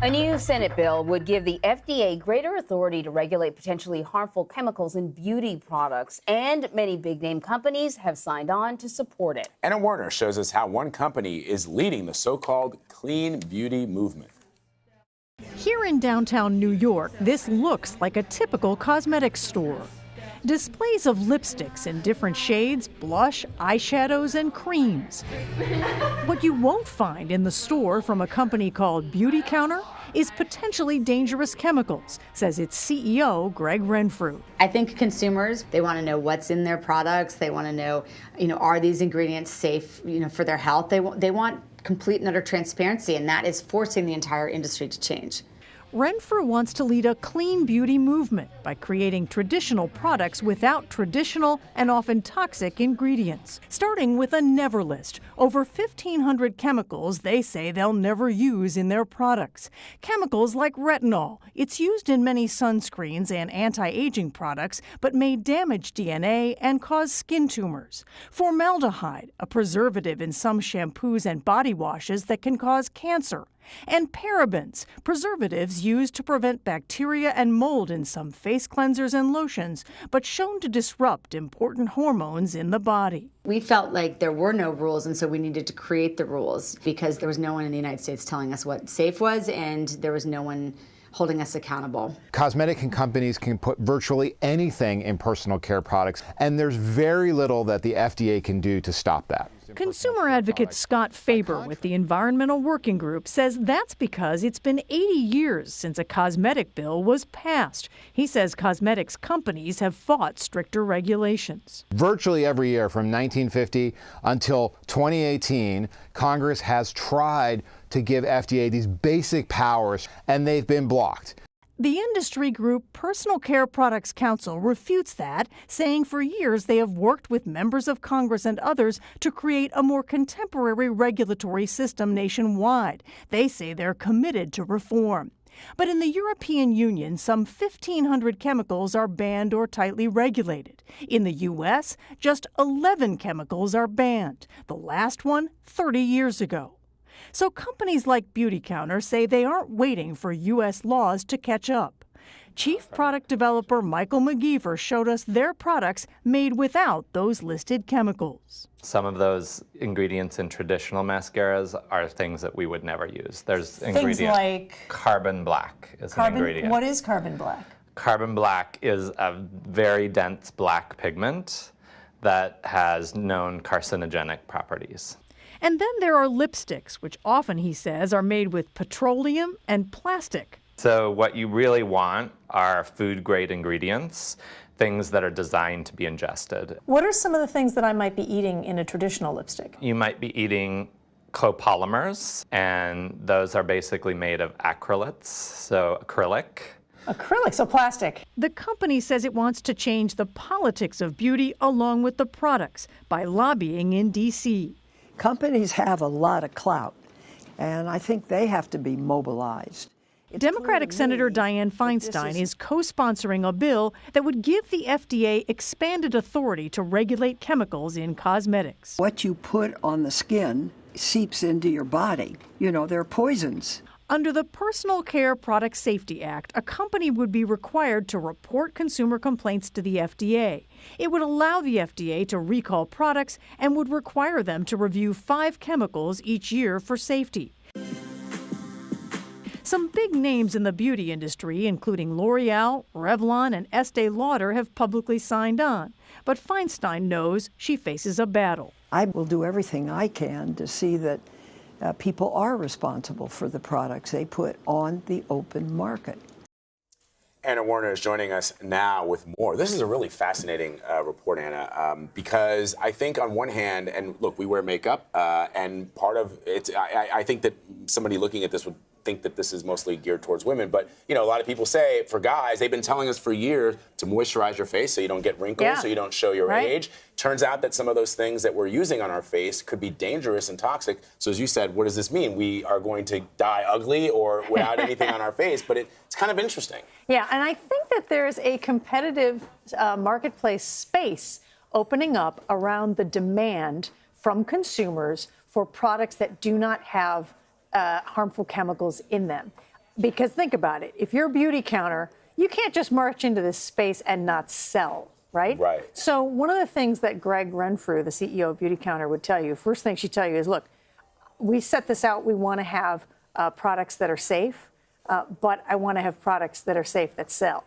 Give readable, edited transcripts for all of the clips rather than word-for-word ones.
A new Senate bill would give the FDA greater authority to regulate potentially harmful chemicals in beauty products, and many big-name companies have signed on to support it. Anna Werner shows us how one company is leading the so-called clean beauty movement. Here in downtown New York, this looks like a typical cosmetics store. Displays of lipsticks in different shades, blush, eyeshadows, and creams. What you won't find in the store from a company called Beauty Counter is potentially dangerous chemicals, says its CEO, Greg Renfrew. I think consumers, they want to know what's in their products. They want to know, are these ingredients safe, for their health? They want complete and utter transparency, and that is forcing the entire industry to change. Renfrew wants to lead a clean beauty movement by creating traditional products without traditional and often toxic ingredients, starting with a never list. Over 1,500 chemicals they say they'll never use in their products. Chemicals like retinol. It's used in many sunscreens and anti-aging products, but may damage DNA and cause skin tumors. Formaldehyde, a preservative in some shampoos and body washes that can cause cancer. And parabens, preservatives used to prevent bacteria and mold in some face cleansers and lotions, but shown to disrupt important hormones in the body. We felt like there were no rules, and so we needed to create the rules because there was no one in the United States telling us what safe was, and there was no one holding us accountable. Cosmetic companies can put virtually anything in personal care products, and there's very little that the FDA can do to stop that. Consumer advocate Scott Faber with the Environmental Working Group says that's because it's been 80 years since a cosmetic bill was passed. He says cosmetics companies have fought stricter regulations. Virtually every year from 1950 until 2018, Congress has tried to give FDA these basic powers, and they've been blocked. The industry group Personal Care Products Council refutes that, saying for years they have worked with members of Congress and others to create a more contemporary regulatory system nationwide. They say they're committed to reform. But in the European Union, some 1,500 chemicals are banned or tightly regulated. In the U.S., just 11 chemicals are banned, the last one 30 years ago. So companies like Beauty Counter say they aren't waiting for U.S. laws to catch up. Chief product developer Michael McGeever showed us their products made without those listed chemicals. Some of those ingredients in traditional mascaras are things that we would never use. There's ingredients like carbon black is an ingredient. What is carbon black? Carbon black is a very dense black pigment that has known carcinogenic properties. And then there are lipsticks, which often, he says, are made with petroleum and plastic. So what you really want are food-grade ingredients, things that are designed to be ingested. What are some of the things that I might be eating in a traditional lipstick? You might be eating copolymers, and those are basically made of acrylates, so acrylic. Acrylic, so plastic. The company says it wants to change the politics of beauty along with the products by lobbying in D.C. Companies have a lot of clout, and I think they have to be mobilized. Democratic Senator Dianne Feinstein is co-sponsoring a bill that would give the FDA expanded authority to regulate chemicals in cosmetics. What you put on the skin seeps into your body. They're poisons. Under the Personal Care Product Safety Act, a company would be required to report consumer complaints to the FDA. It would allow the FDA to recall products and would require them to review 5 chemicals each year for safety. Some big names in the beauty industry, including L'Oreal, Revlon, and Estee Lauder, have publicly signed on. But Feinstein knows she faces a battle. I will do everything I can to see that people are responsible for the products they put on the open market. Anna Werner is joining us now with more. This is a really fascinating report, Anna, because I think on one hand, and look, we wear makeup, and part of it, I think that somebody looking at this would think that this is mostly geared towards women, but a lot of people say for guys, they've been telling us for years to moisturize your face so you don't get wrinkles, so you don't show your age. Turns out that some of those things that we're using on our face could be dangerous and toxic. So as you said, what does this mean? We are going to die ugly or without anything on our face, but it's kind of interesting. Yeah, and I think that there's a competitive marketplace space opening up around the demand from consumers for products that do not have harmful chemicals in them. Because think about it. If you're a beauty counter, you can't just march into this space and not sell, right? Right. So one of the things that Greg Renfrew, the CEO of Beauty Counter, would tell you, first thing she'd tell you is, look, we set this out. We want to have products that are safe, but I want to have products that are safe that sell.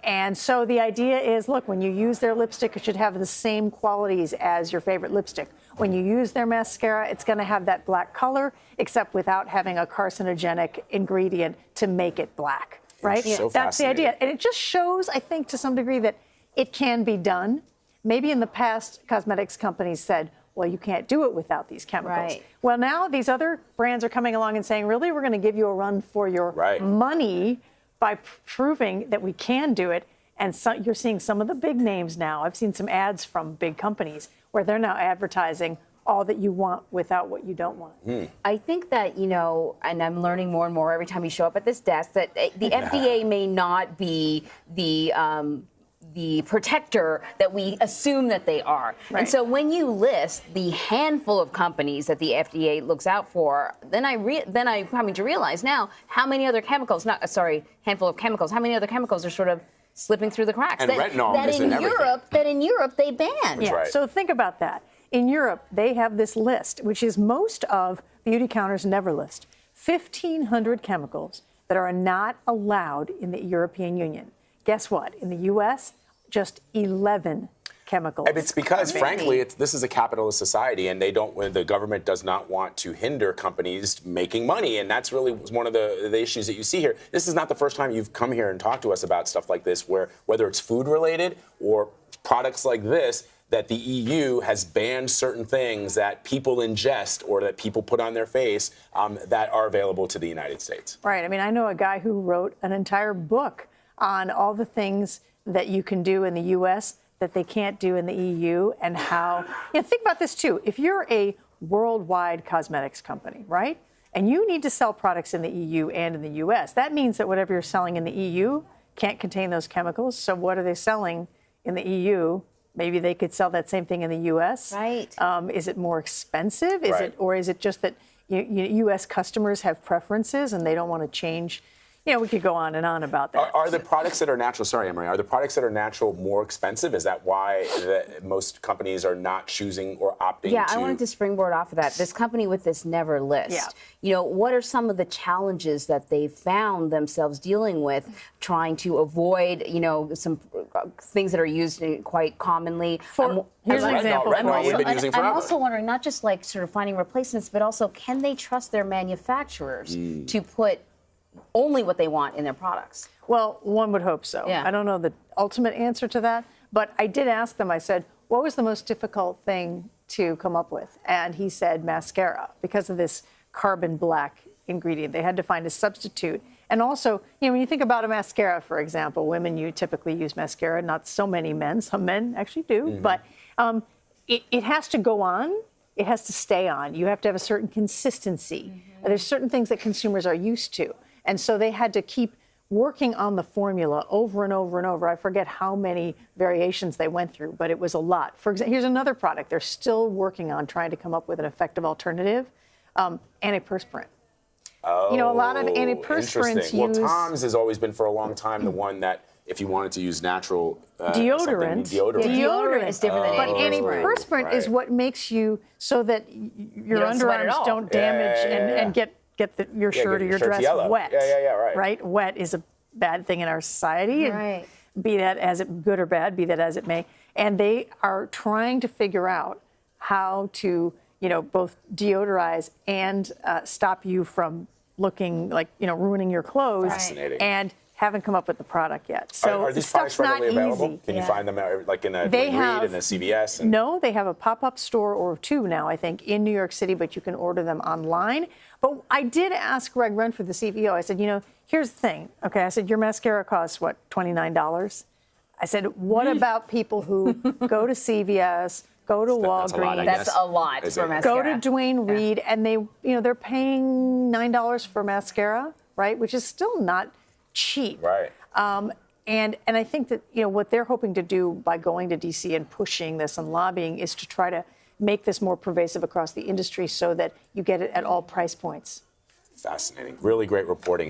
And so the idea is, look, when you use their lipstick, it should have the same qualities as your favorite lipstick. When you use their mascara, it's going to have that black color, except without having a carcinogenic ingredient to make it black, right? So That's the idea. And it just shows, I think, to some degree that it can be done. Maybe in the past, cosmetics companies said, well, you can't do it without these chemicals. Right. Well, now these other brands are coming along and saying, really, we're going to give you a run for your money by proving that we can do it. And so you're seeing some of the big names now. I've seen some ads from big companies where they're now advertising all that you want without what you don't want. I think that, you know, and I'm learning more and more every time you show up at this desk, that the FDA may not be the protector that we assume that they are. Right. And so when you list the handful of companies that the FDA looks out for, then I'm coming to realize now how many other chemicals, handful of chemicals, how many other chemicals are sort of slipping through the cracks. And retinol is in everything. That in Europe they banned. Yeah. Right. So think about that. In Europe, they have this list, which is most of Beauty Counter's Never list. 1,500 chemicals that are not allowed in the European Union. Guess what? In the U.S., just 11 chemicals. And it's because, frankly, this is a capitalist society, and the government does not want to hinder companies making money, and that's really one of the issues that you see here. This is not the first time you've come here and talked to us about stuff like this, where whether it's food-related or products like this, that the EU has banned certain things that people ingest or that people put on their face that are available to the United States. Right. I mean, I know a guy who wrote an entire book on all the things that you can do in the U.S. that they can't do in the EU, and how, think about this too. If you're a worldwide cosmetics company, right, and you need to sell products in the EU and in the U.S., that means that whatever you're selling in the EU can't contain those chemicals. So what are they selling in the EU? Maybe they could sell that same thing in the U.S. Right. Is it more expensive? Right. Is it just that U.S. customers have preferences and they don't want to change? We could go on and on about that. Are the products that are natural, sorry, Emery, are the products that are natural more expensive? Is that why most companies are not choosing or opting to? Yeah, I wanted to springboard off of that. This company with this Never list, what are some of the challenges that they've found themselves dealing with trying to avoid, some things that are used quite commonly? Here's an example. Retinol we've been using forever. I'm also wondering, not just like sort of finding replacements, but also can they trust their manufacturers to put only what they want in their products? Well, one would hope so. Yeah. I don't know the ultimate answer to that, but I did ask them, I said, what was the most difficult thing to come up with? And he said mascara, because of this carbon black ingredient. They had to find a substitute. And also, when you think about a mascara, for example, women, you typically use mascara, not so many men. Some men actually do, but it has to go on. It has to stay on. You have to have a certain consistency. There's certain things that consumers are used to. And so they had to keep working on the formula over and over and over. I forget how many variations they went through, but it was a lot. For example, here's another product they're still working on, trying to come up with an effective alternative, Antiperspirant. Oh, a lot of antiperspirants Well, Tom's has always been for a long time the one that, if you wanted to use natural deodorant is different than but antiperspirant. antiperspirant is what makes you so that your underarms don't damage and get your shirt or your dress yellow. wet. Right. Wet is a bad thing in our society. Right. Be that as it good or bad, be that as it may. And they are trying to figure out how to, both deodorize and stop you from looking like, ruining your clothes. Fascinating. And haven't come up with the product yet. So are these products readily available? Easy. Can you find them like in a Reed and a CBS? No, they have a pop-up store or two now, I think, in New York City, but you can order them online. But I did ask Greg Renfrew, the CEO, I said, here's the thing. Okay, I said, your mascara costs, what, $29? I said, what about people who go to CVS, go to Walgreens? That's a lot for mascara. Go to Dwayne Reed, and they're paying $9 for mascara, right? Which is still not cheap. Right. And I think that, what they're hoping to do by going to D.C. and pushing this and lobbying is to try to make this more pervasive across the industry so that you get it at all price points. Fascinating. Really great reporting.